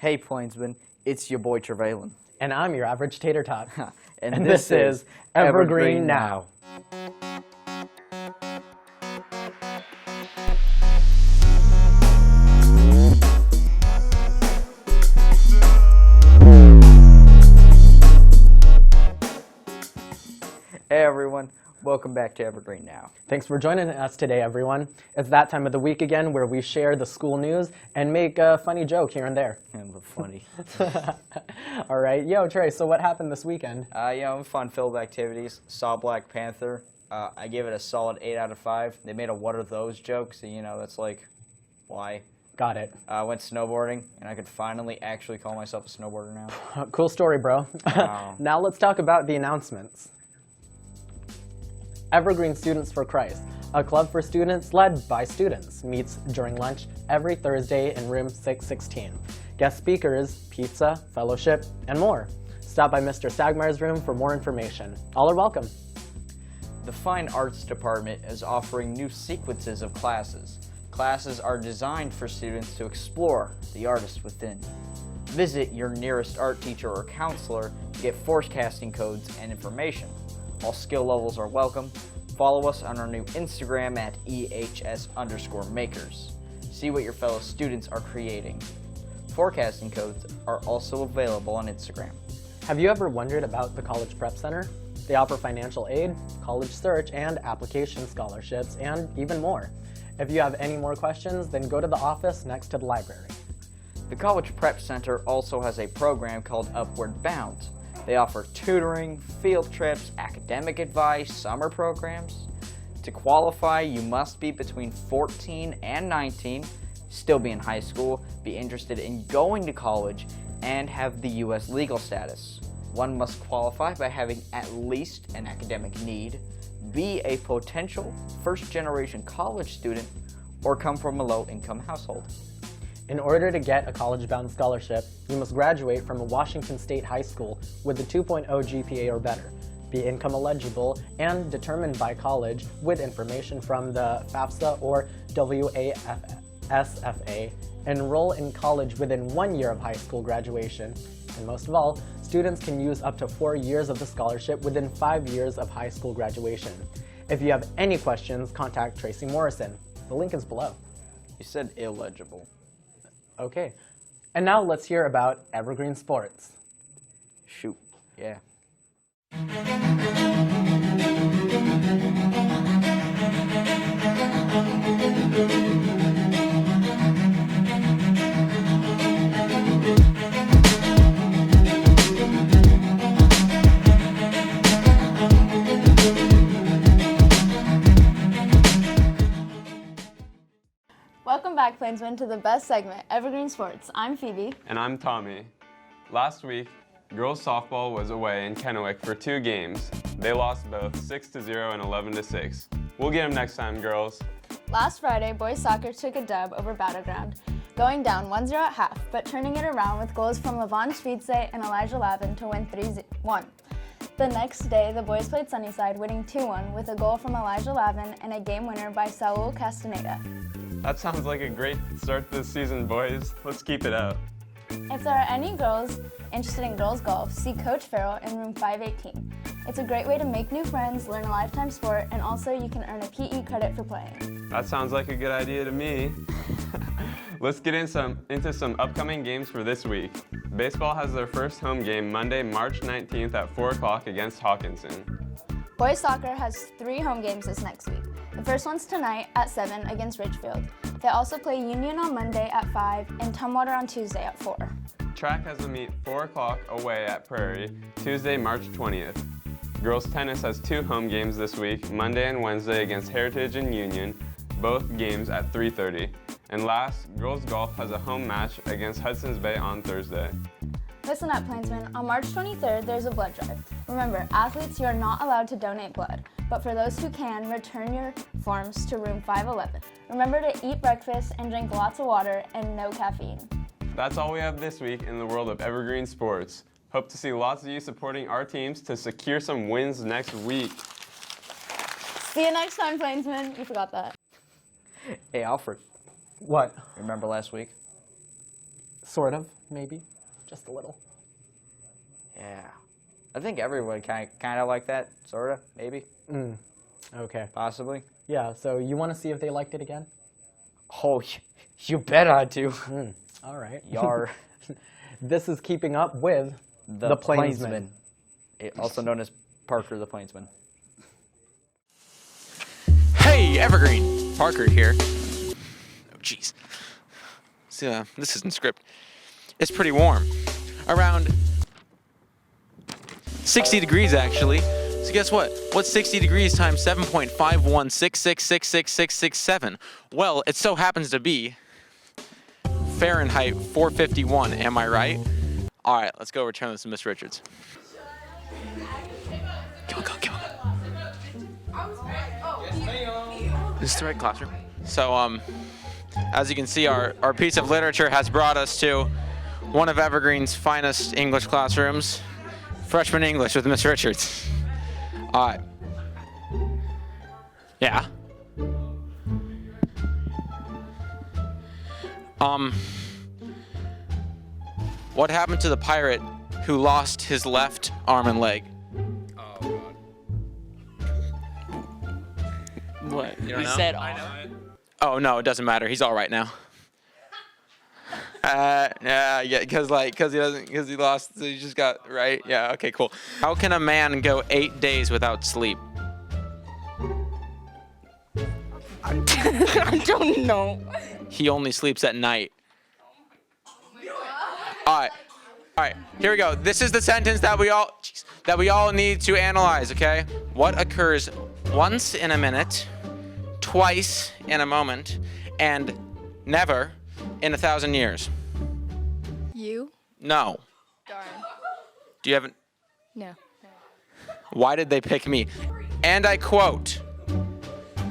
Hey Plainsman, it's your boy Trevelyan. And I'm your average tater tot. and this is Evergreen Now. Hey everyone, welcome back to Evergreen Now. Thanks for joining us today, everyone. It's that time of the week again where we share the school news and make a funny joke here and there. And the funny. All right. Yo, Trey, so what happened this weekend? Fun-filled activities. Saw Black Panther. I give it a solid 8 out of 5. They made a what are those joke, so that's like, why? Got it. I went snowboarding, and I could finally actually call myself a snowboarder now. Cool story, bro. Wow. Now let's talk about the announcements. Evergreen Students for Christ, a club for students led by students, meets during lunch every Thursday in room 616. Guest speakers, pizza, fellowship, and more. Stop by Mr. Stagmeyer's room for more information. All are welcome. The Fine Arts Department is offering new sequences of classes. Classes are designed for students to explore the artist within. Visit your nearest art teacher or counselor to get forecasting codes and information. All skill levels are welcome. Follow us on our new Instagram at EHS_makers. See what your fellow students are creating. Forecasting codes are also available on Instagram. Have you ever wondered about the College Prep Center? They offer financial aid, college search, and application scholarships, and even more. If you have any more questions, then go to the office next to the library. The College Prep Center also has a program called Upward Bound. They offer tutoring, field trips, academic advice, summer programs. To qualify, you must be between 14 and 19, still be in high school, be interested in going to college, and have the U.S. legal status. One must qualify by having at least an academic need, be a potential first-generation college student, or come from a low-income household. In order to get a college-bound scholarship, you must graduate from a Washington State high school with a 2.0 GPA or better, be income eligible, and determined by college with information from the FAFSA or WASFA, enroll in college within 1 year of high school graduation, and most of all, students can use up to 4 years of the scholarship within 5 years of high school graduation. If you have any questions, contact Tracy Morrison. The link is below. You said illegible. Okay, and now let's hear about Evergreen Sports. Shoot, yeah. Welcome back, Plainsmen, to the best segment, Evergreen Sports. I'm Phoebe. And I'm Tommy. Last week, girls softball was away in Kennewick for 2 games. They lost both 6-0 and 11-6. We'll get them next time, girls. Last Friday, boys soccer took a dub over Battleground, going down 1-0 at half, but turning it around with goals from Levon Schweitze and Elijah Lavin to win 3-1. The next day, the boys played Sunnyside, winning 2-1 with a goal from Elijah Lavin and a game winner by Saul Castaneda. That sounds like a great start to the season, boys. Let's keep it up. If there are any girls interested in girls golf, see Coach Farrell in room 518. It's a great way to make new friends, learn a lifetime sport, and also you can earn a PE credit for playing. That sounds like a good idea to me. Let's get into some upcoming games for this week. Baseball has their first home game Monday, March 19th at 4 o'clock against Hawkinson. Boys soccer has 3 home games this next week. The first one's tonight at 7 against Ridgefield. They also play Union on Monday at 5 and Tumwater on Tuesday at 4. Track has a meet 4 o'clock away at Prairie, Tuesday, March 20th. Girls tennis has 2 home games this week, Monday and Wednesday against Heritage and Union, both games at 3:30. And last, girls golf has a home match against Hudson's Bay on Thursday. Listen up, Plainsmen. On March 23rd, there's a blood drive. Remember, athletes, you are not allowed to donate blood, but for those who can, return your forms to room 511. Remember to eat breakfast and drink lots of water and no caffeine. That's all we have this week in the world of Evergreen Sports. Hope to see lots of you supporting our teams to secure some wins next week. See you next time, Plainsmen. You forgot that. Hey, Alfred. What? Remember last week? Sort of, maybe. Just a little. Yeah. I think everyone kind of like that, sort of, maybe. Okay. Possibly. Yeah, so you want to see if they liked it again? Oh, you bet I do. All right. Yar. This is keeping up with The Plainsman. Also known as Parker the Plainsman. Hey, Evergreen! Parker here. Oh, jeez. So, this isn't script. It's pretty warm. Around 60 degrees, actually. So guess what? What's 60 degrees times 7.516666667? Well, it so happens to be Fahrenheit 451, am I right? All right, let's go return this to Miss Richards. Come on. This is the right classroom. So, as you can see, our piece of literature has brought us to one of Evergreen's finest English classrooms, freshman English with Miss Richards. All right. Yeah. What happened to the pirate who lost his left arm and leg? What? You don't You know? said Oh no, it doesn't matter. He's all right now. Yeah, because he lost. So he just got right. Yeah. Okay. Cool. How can a man go 8 days without sleep? I don't know. He only sleeps at night. All right. Here we go. This is the sentence that we all need to analyze. Okay. What occurs once in a minute, twice in a moment, and never in 1,000 years? You? No. Darn. Do you have? No. Why did they pick me? And I quote,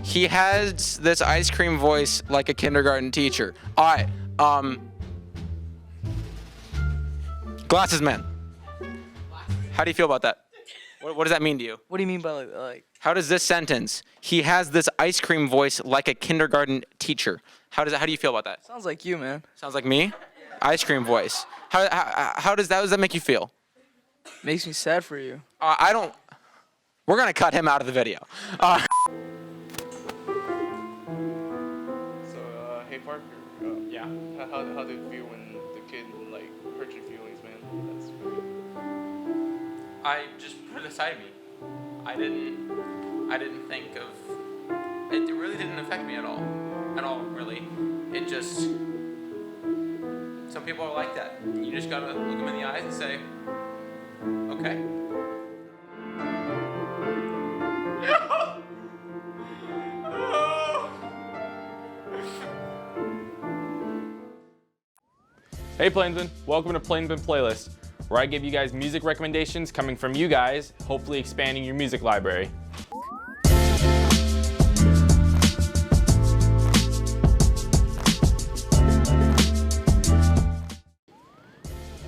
he has this ice cream voice like a kindergarten teacher. All right, Glasses Man. How do you feel about that? What does that mean to you? What do you mean by like? How does this sentence, he has this ice cream voice like a kindergarten teacher. How do you feel about that? Sounds like you, man. Sounds like me? Ice cream voice. How does that make you feel? Makes me sad for you. We're gonna cut him out of the video. Hey Parker, Yeah. how did it feel when the kid like hurt your feelings, man? That's really... I just put it aside me. I didn't think of it. Really didn't affect me at all really. It just, some people are like that. You just gotta look them in the eyes and say, okay. Hey Plainsman, welcome to Plainsman Playlist, where I give you guys music recommendations coming from you guys, hopefully expanding your music library.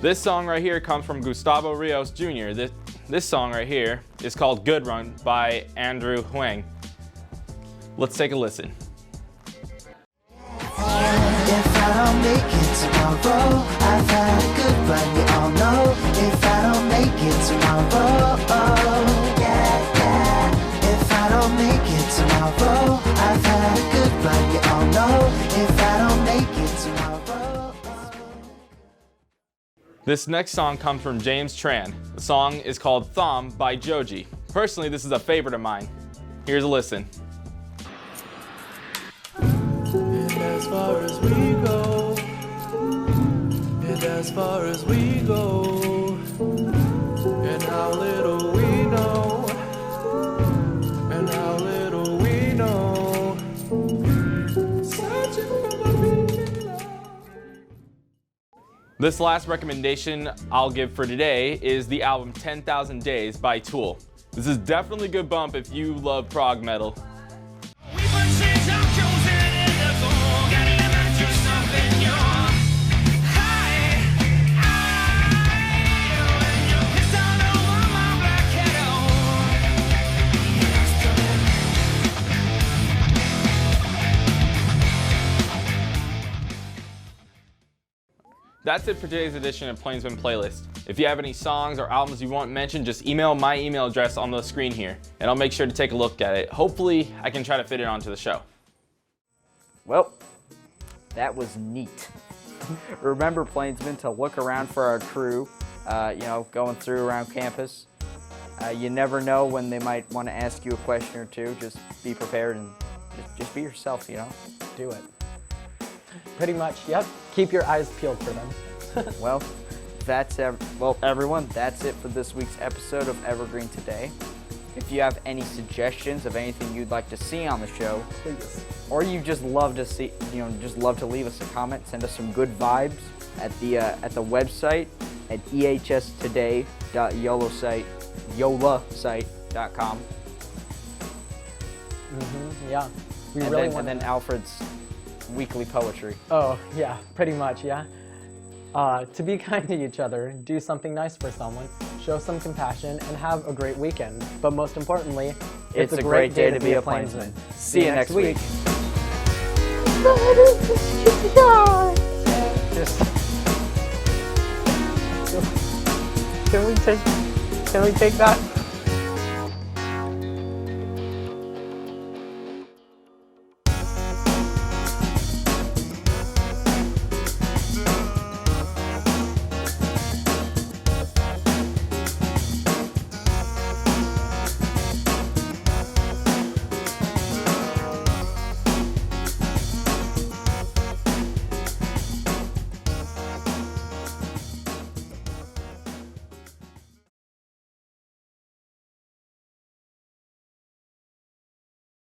This song right here comes from Gustavo Rios Jr. This song right here is called Good Run by Andrew Huang. Let's take a listen. If I don't make it tomorrow, I've had a good run, you all know. If I don't make it tomorrow, yeah. If I don't make it tomorrow, I've had a good run, you all know. If I don't make it tomorrow. This next song comes from James Tran. The song is called Thumb by Joji. Personally, this is a favorite of mine. Here's a listen. As far as we go, and as far as we go, and how little we know, and how little we know, searching for my meaning, love. This last recommendation I'll give for today is the album 10,000 Days by Tool. This is definitely a good bump if you love prog metal. That's it for today's edition of Plainsman Playlist. If you have any songs or albums you want mentioned, just email my email address on the screen here, and I'll make sure to take a look at it. Hopefully, I can try to fit it onto the show. Well, that was neat. Remember, Plainsmen, to look around for our crew, going through around campus. You never know when they might want to ask you a question or two. Just be prepared and just be yourself, Do it. Pretty much, yep. Keep your eyes peeled for them. Well, everyone, that's it for this week's episode of Evergreen Today. If you have any suggestions of anything you'd like to see on the show, Please. or you just love to see, just love to leave us a comment, send us some good vibes at the website at ehstoday.yolasite.com. Yeah. And then Alfred's weekly poetry. Oh, yeah, pretty much, yeah. To be kind to each other, do something nice for someone, show some compassion, and have a great weekend. But most importantly, It's a great day to be a Plainsman. See you next week. Can we take that?